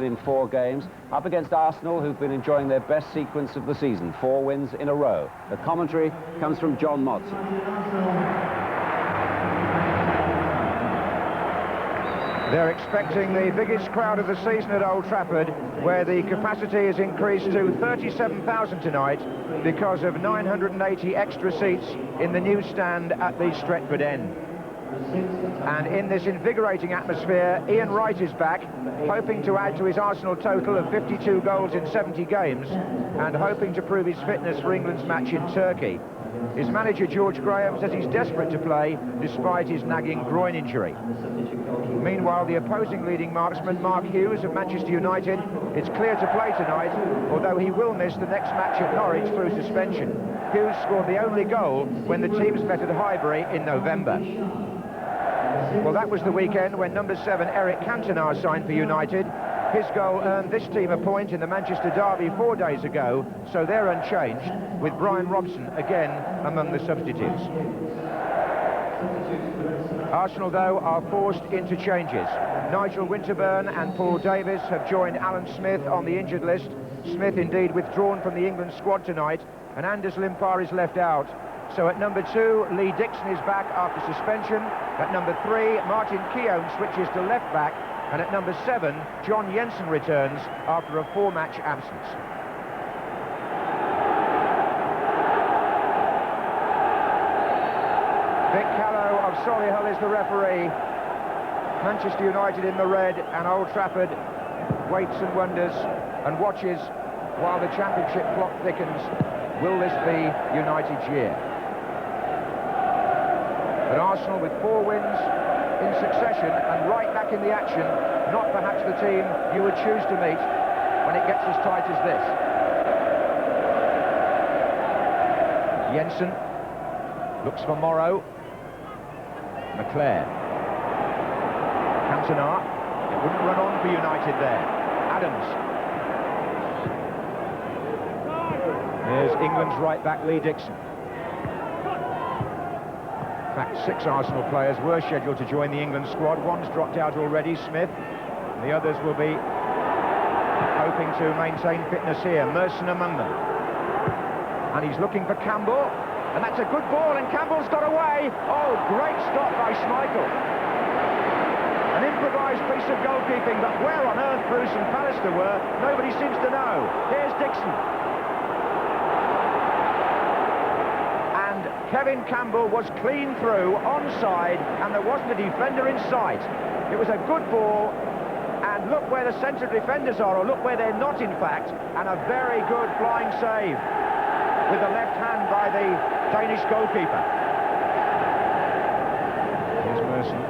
in 4 games, up against Arsenal, who've been enjoying their best sequence of the season, 4 wins in a row. The commentary comes from John Motson. They're expecting the biggest crowd of the season at Old Trafford, where the capacity is increased to 37,000 tonight because of 980 extra seats in the new stand at the Stretford end. And in this invigorating atmosphere, Ian Wright is back, hoping to add to his Arsenal total of 52 goals in 70 games and hoping to prove his fitness for England's match in Turkey. His manager, George Graham, says he's desperate to play despite his nagging groin injury. Meanwhile, the opposing leading marksman, Mark Hughes of Manchester United, is clear to play tonight, although he will miss the next match at Norwich through suspension. Hughes scored the only goal when the teams met at Highbury in November. Well, that was the weekend when number 7 Eric Cantona signed for United. His goal earned this team a point in the Manchester derby 4 days ago, so they're unchanged, with Brian Robson again among the substitutes. Arsenal, though, are forced into changes. Nigel Winterburn and Paul Davis have joined Alan Smith on the injured list. Smith, indeed, withdrawn from the England squad tonight, and Anders Limpar is left out. So at number 2, Lee Dixon is back after suspension. At number 3, Martin Keown switches to left back. And at number 7, John Jensen returns after a 4-match absence. Vic Callow of Solihull is the referee. Manchester United in the red, and Old Trafford waits and wonders and watches while the championship clock thickens. Will this be United's year? But Arsenal, with 4 wins in succession and right back in the action, not perhaps the team you would choose to meet when it gets as tight as this. Jensen looks for Morrow. McClair. Cantona. It wouldn't run on for United there. Adams. Here's England's right back, Lee Dixon. In fact, 6 Arsenal players were scheduled to join the England squad. One's dropped out already, Smith. The others will be hoping to maintain fitness here. Merson among them. And he's looking for Campbell. And that's a good ball, and Campbell's got away. Oh, great stop by Schmeichel. An improvised piece of goalkeeping, but where on earth Bruce and Pallister were, nobody seems to know. Here's Dixon. Kevin Campbell was clean through, onside, and there wasn't a defender in sight. It was a good ball, and look where the centre defenders are, or look where they're not, in fact, and a very good flying save with the left hand by the Danish goalkeeper. Here's Merson.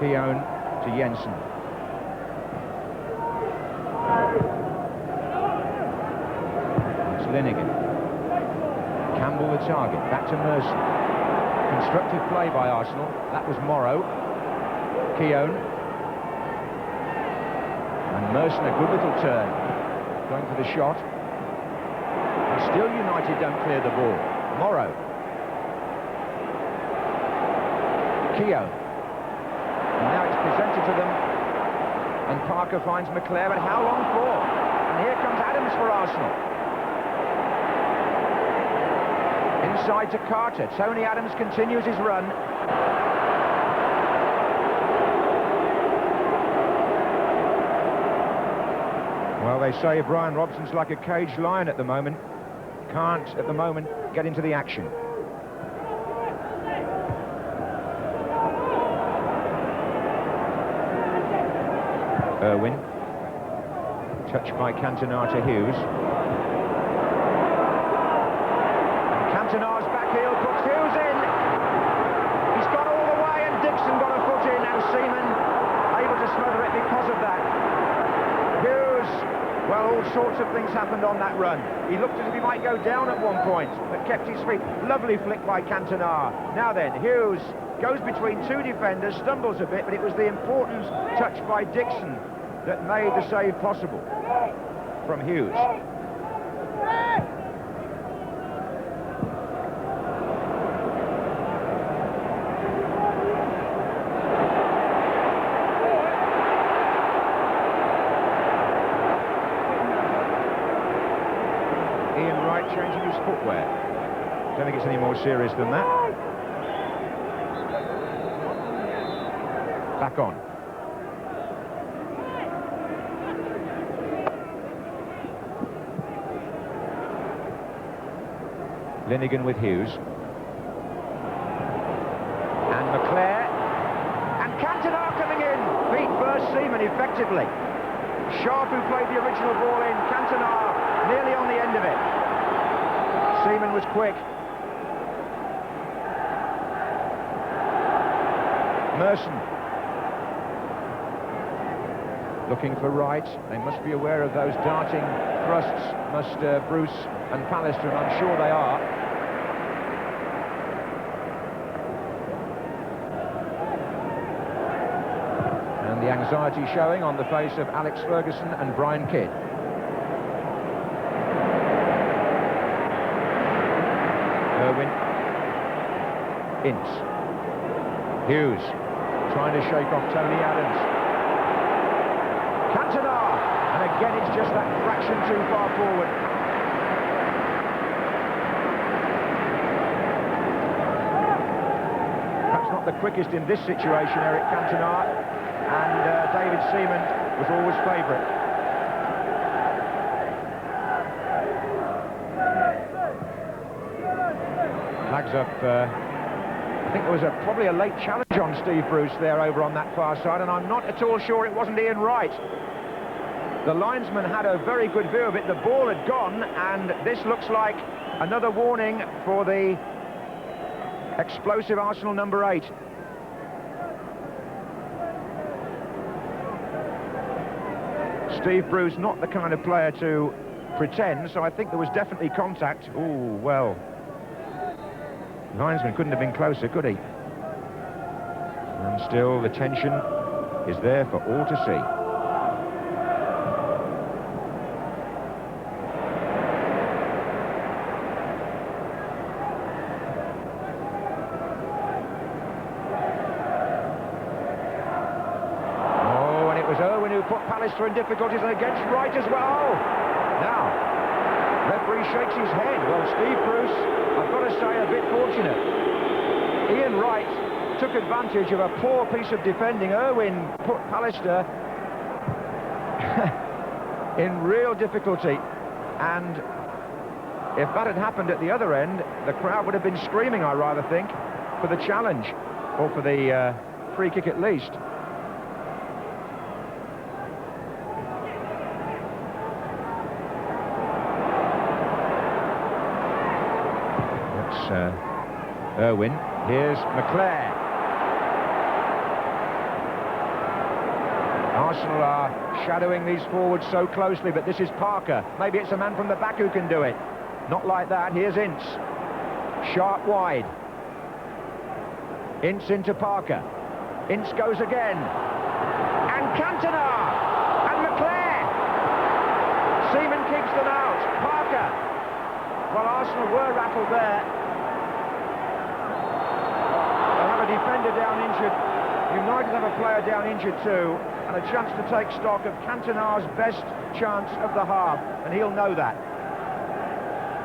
Keown to Jensen. It's Linegan. Campbell the target. Back to Merson. Constructive play by Arsenal. That was Morrow. Keown. And Merson, a good little turn. Going for the shot. And still United don't clear the ball. Morrow. Keown. And now it's presented to them, and Parker finds McClair, but how long for? And here comes Adams for Arsenal. Inside to Carter. Tony Adams continues his run. Well, they say Brian Robson's like a caged lion at the moment. Can't, at the moment, get into the action. Irwin, touched by Cantona to Hughes. And Cantona's back heel puts Hughes in. He's got all the way, and Dixon got a foot in, and Seaman able to smother it because of that. Hughes Well, all sorts of things happened on that run. He looked as if he might go down at one point, but kept his feet. Lovely flick by Cantona. Now then, Hughes goes between two defenders, stumbles a bit, but it was the important touch by Dixon that made the save possible from Hughes. Ian Wright changing his footwear. Don't think it's any more serious than that. Back on. Linnigan with Hughes. And McClare. And Cantona coming in. Feet first, Seaman effectively. Sharp, who played the original ball in. Cantona nearly on the end of it. Seaman was quick. Merson. Looking for Wright. They must be aware of those darting thrusts, must Bruce and Pallister, and I'm sure they are. And the anxiety showing on the face of Alex Ferguson and Brian Kidd. Irwin. Ince. Hughes trying to shake off Tony Adams. Cantona, and again it's just that fraction too far forward. Perhaps not the quickest in this situation, Eric Cantona, and David Seaman was always favourite. Flags up. I think there was probably a late challenge on Steve Bruce there over on that far side, and I'm not at all sure it wasn't Ian Wright. The linesman had a very good view of it. The ball had gone, and this looks like another warning for the explosive Arsenal number 8. Steve Bruce, not the kind of player to pretend, so I think there was definitely contact. Ooh, well, linesman couldn't have been closer, could he? And still the tension is there for all to see. Put Pallister in difficulties, and against Wright as well. Now, referee shakes his head. Well, Steve Bruce, I've got to say, a bit fortunate. Ian Wright took advantage of a poor piece of defending. Irwin put Pallister in real difficulty, and if that had happened at the other end, the crowd would have been screaming, I rather think, for the challenge, or for the free kick at least. Irwin. Here's McClare. Arsenal are shadowing these forwards so closely, but this is Parker. Maybe it's a man from the back who can do it. Not like that. Here's Ince. Sharp wide. Ince into Parker. Ince goes again. And Cantona! And McClare! Seaman keeps them out. Parker! Well, Arsenal were rattled there. Defender down injured. United have a player down injured too, and a chance to take stock of Cantona's best chance of the half, and he'll know that.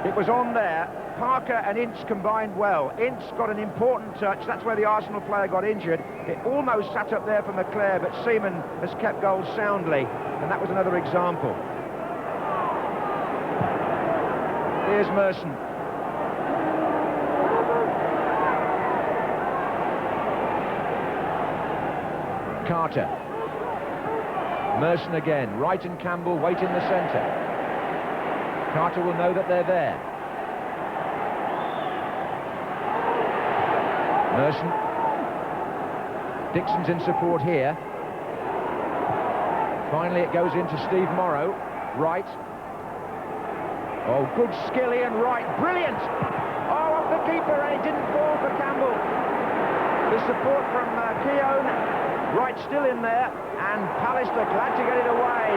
It was on there. Parker and Ince combined well. Ince got an important touch. That's where the Arsenal player got injured. It almost sat up there for McClare, but Seaman has kept goal soundly, and that was another example. Here's Merson. Carter. Merson again. Wright and Campbell wait in the centre. Carter will know that they're there. Merson. Dixon's in support here. Finally it goes into Steve Morrow. Wright. Oh, good skill, Ian Wright. Brilliant! Oh, off the keeper, and it didn't fall for Campbell. The support from Keown. Wright still in there, and Pallister glad to get it away.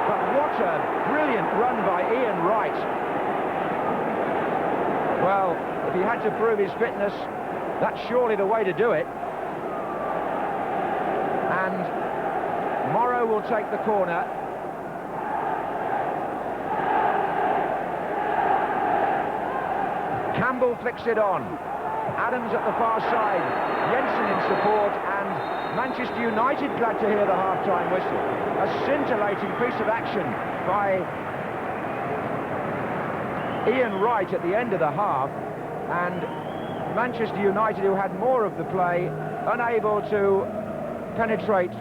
But what a brilliant run by Ian Wright. Well, if he had to prove his fitness, that's surely the way to do it. And Morrow will take the corner. Campbell flicks it on. Adams at the far side. Jensen in support, and Manchester United glad to hear the half-time whistle. A scintillating piece of action by Ian Wright at the end of the half, and Manchester United, who had more of the play, unable to penetrate,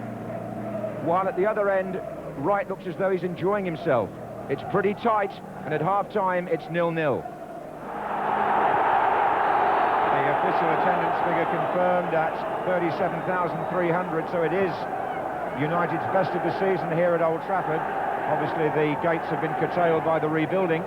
while at the other end, Wright looks as though he's enjoying himself. It's pretty tight, and at half-time, it's 0-0. Official attendance figure confirmed at 37,300, so it is United's best of the season here at Old Trafford. Obviously the gates have been curtailed by the rebuilding.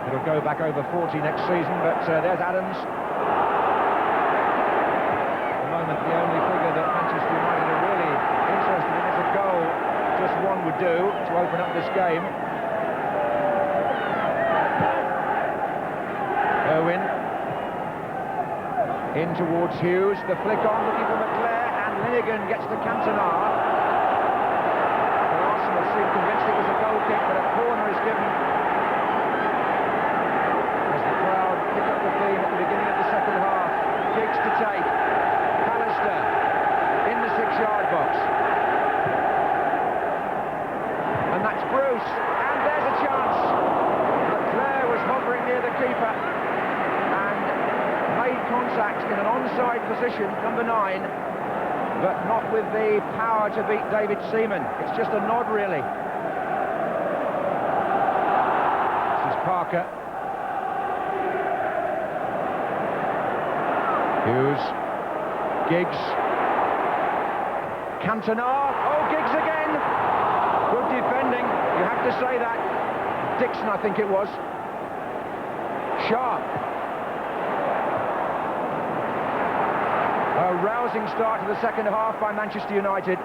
It'll go back over 40 next season, but there's Adams. At the moment, the only figure that Manchester United are really interested in is a goal. Just one would do to open up this game. Irwin. In towards Hughes, the flick on, looking for McClare, and Linnigan gets to Cantona. Well, Arsenal seemed convinced it was a goal kick, but a corner is given. As the crowd pick up the theme at the beginning of the second half. Giggs to take. Pallister in the 6-yard box. And that's Bruce, and there's a chance. McClare was hovering near the keeper. Contact in an onside position, number 9, but not with the power to beat David Seaman. It's just a nod, really. This is Parker. Hughes. Giggs. Cantona. Oh, Giggs again! Good defending, you have to say that. Dixon, I think it was. Sharp. A rousing start to the second half by Manchester United.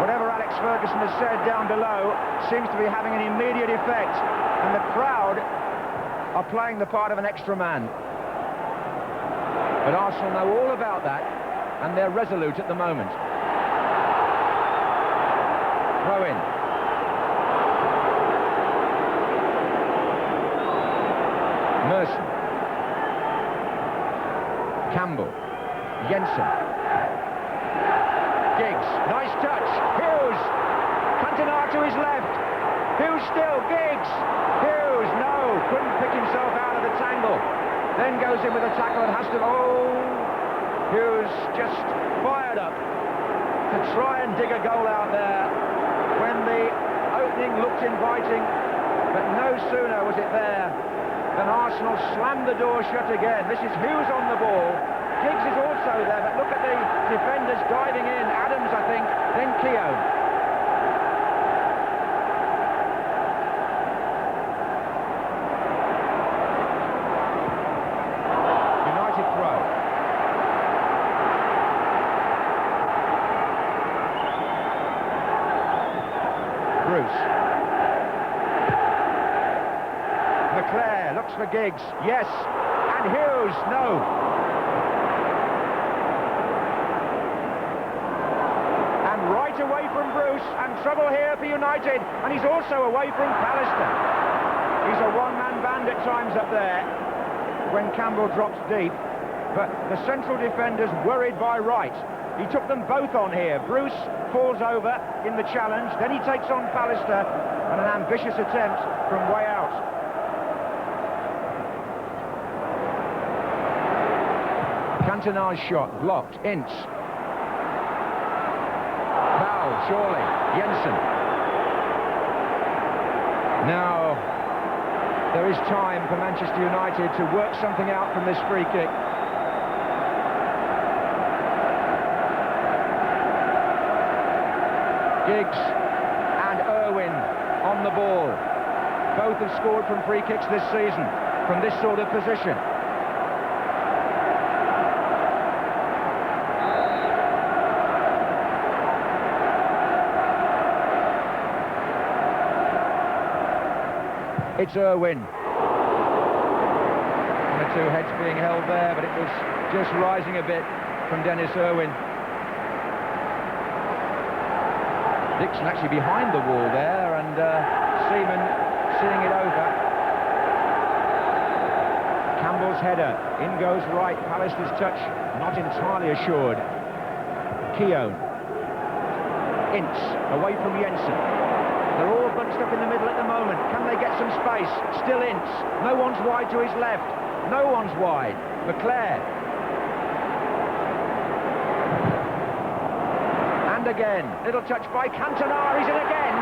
Whatever Alex Ferguson has said down below seems to be having an immediate effect, and the crowd are playing the part of an extra man. But Arsenal know all about that, and they're resolute at the moment. Throw in. Merson. Campbell. Jensen. Giggs, nice touch. Hughes. Cantona to his left. Hughes still. Giggs. Hughes, no. Couldn't pick himself out of the tangle. Then goes in with a tackle and has to... Oh! Hughes just fired up to try and dig a goal out there when the opening looked inviting, but no sooner was it there than Arsenal slammed the door shut again. This is Hughes on the ball. Giggs is also there, but look at the defenders diving in. Adams, I think, then Keown. United throw. Bruce. McClare looks for Giggs. Yes. And Hughes, no. Away from Bruce, and trouble here for United, and he's also away from Pallister. He's a one-man band at times up there when Campbell drops deep, but the central defenders worried by Wright. He took them both on here. Bruce falls over in the challenge, then he takes on Pallister, and an ambitious attempt from way out. Cantona's shot blocked. Ince. Surely, Jensen. Now, there is time for Manchester United to work something out from this free kick. Giggs and Irwin on the ball. Both have scored from free kicks this season, from this sort of position. It's Irwin. And the two heads being held there, but it was just rising a bit from Dennis Irwin. Dixon actually behind the wall there, and Seaman seeing it over. Campbell's header, in goes right, Pallister's touch not entirely assured. Keown. Ince, away from Jensen. They're all bunched up in the middle at the moment. Can they get some space? Still Ince. No one's wide to his left. No one's wide. McClare. And again. Little touch by Cantona. He's in again.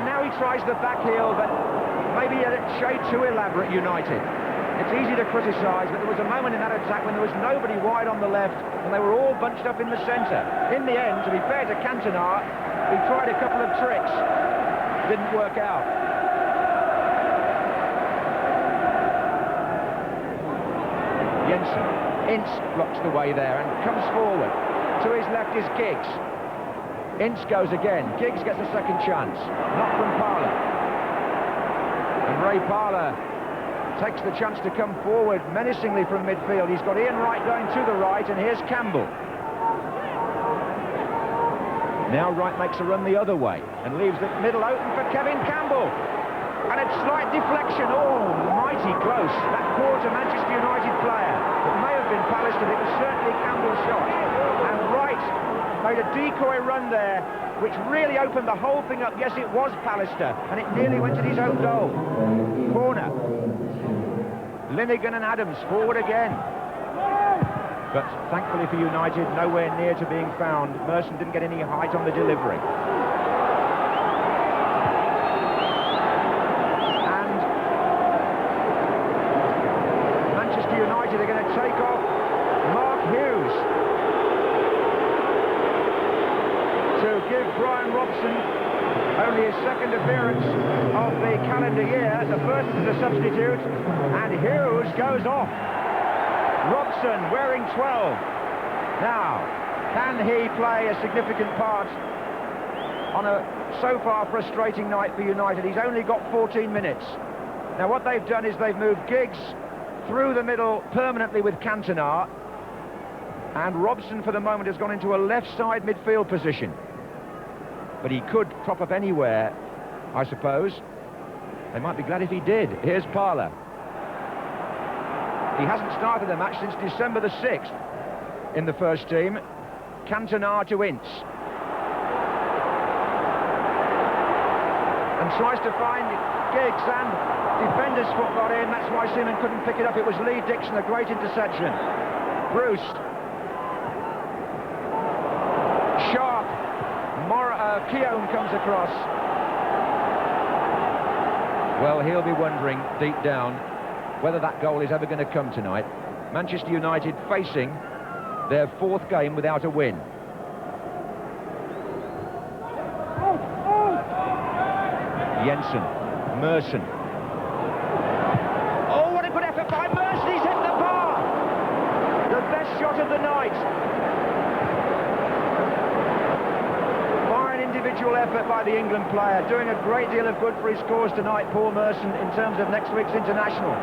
And now he tries the back heel, but maybe a shade too elaborate, United. It's easy to criticise, but there was a moment in that attack when there was nobody wide on the left, and they were all bunched up in the centre. In the end, to be fair to Cantona, he tried a couple of tricks. Didn't work out. Jensen. Ince blocks the way there and comes forward. To his left is Giggs. Ince goes again. Giggs gets a second chance. Not from Parler. And Ray Parler takes the chance to come forward menacingly from midfield. He's got Ian Wright going to the right, and here's Campbell. Now Wright makes a run the other way and leaves the middle open for Kevin Campbell. And a slight deflection. Oh, mighty close. That caught a Manchester United player. It may have been Pallister, but it was certainly Campbell's shot. And Wright made a decoy run there, which really opened the whole thing up. Yes, it was Pallister, and it nearly went to his own goal. Corner. Linnigan and Adams forward again. But thankfully for United, nowhere near to being found. Merson didn't get any height on the delivery. And Manchester United are going to take off Mark Hughes to give Brian Robson only his second appearance of the calendar year, the first as a substitute, and Hughes goes off. Robson wearing 12. Now, can he play a significant part on a so far frustrating night for United? He's only got 14 minutes. Now, what they've done is they've moved Giggs through the middle permanently with Cantona, and Robson for the moment has gone into a left side midfield position. But he could prop up anywhere, I suppose. They might be glad if he did. Here's Parler. He hasn't started the match since December the 6th in the first team. Cantona to Ince. And tries to find Giggs, and defender's foot got in. That's why Seaman couldn't pick it up. It was Lee Dixon, a great interception. Bruce. Sharp. Keown comes across. Well, he'll be wondering deep down whether that goal is ever going to come tonight. Manchester United facing their fourth game without a win. Jensen, Merson. Oh, what a good effort by Merson. He's hit the bar. The best shot of the night. Fine individual effort by the England player, doing a great deal of good for his cause tonight, Paul Merson, in terms of next week's international.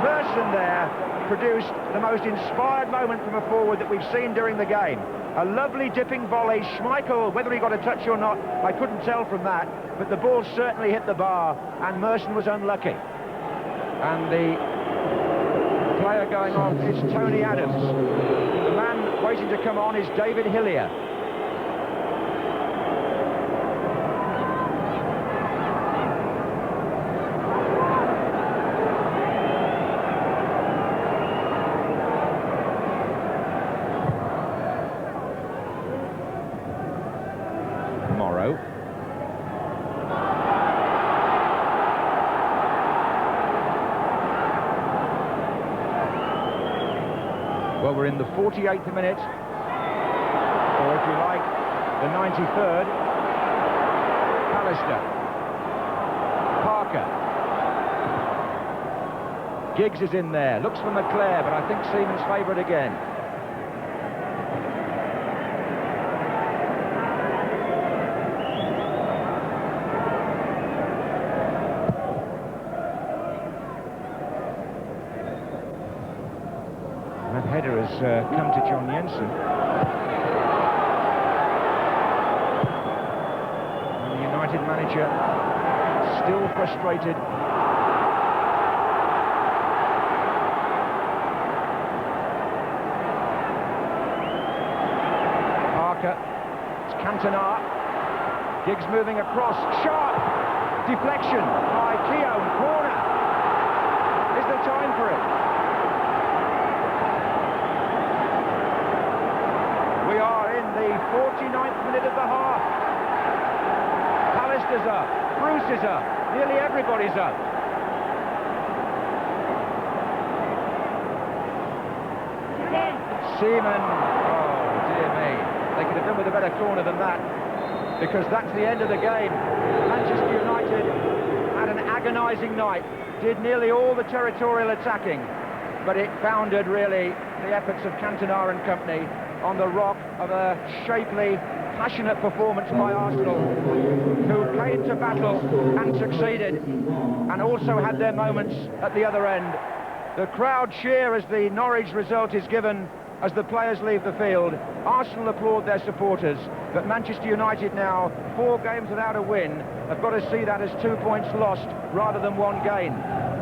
Merson there produced the most inspired moment from a forward that we've seen during the game. A lovely dipping volley. Schmeichel, whether he got a touch or not, I couldn't tell from that, but the ball certainly hit the bar, and Merson was unlucky. And the player going off is Tony Adams. The man waiting to come on is David Hillier. Well, we're in the 48th minute, or if you like, the 93rd. Pallister Parker. Giggs is in there, looks for McClare, but I think Seaman's favourite again. That header has come to John Jensen. And the United manager still frustrated. It's Cantona. Giggs moving across. Sharp! Deflection by Keown. Corner. Is there time for it? We are in the 49th minute of the half. Pallister's up. Bruce is up. Nearly everybody's up. Seaman. Oh, dear me. They could have done with a better corner than that, because that's the end of the game. Manchester United had an agonising night, did nearly all the territorial attacking, but it foundered, really, the efforts of Cantona and company on the rock of a shapely, passionate performance by Arsenal, who came to battle and succeeded, and also had their moments at the other end. The crowd cheer as the Norwich result is given, as the players leave the field. Arsenal applaud their supporters, but Manchester United now, 4 games without a win, have got to see that as 2 points lost rather than 1 gain.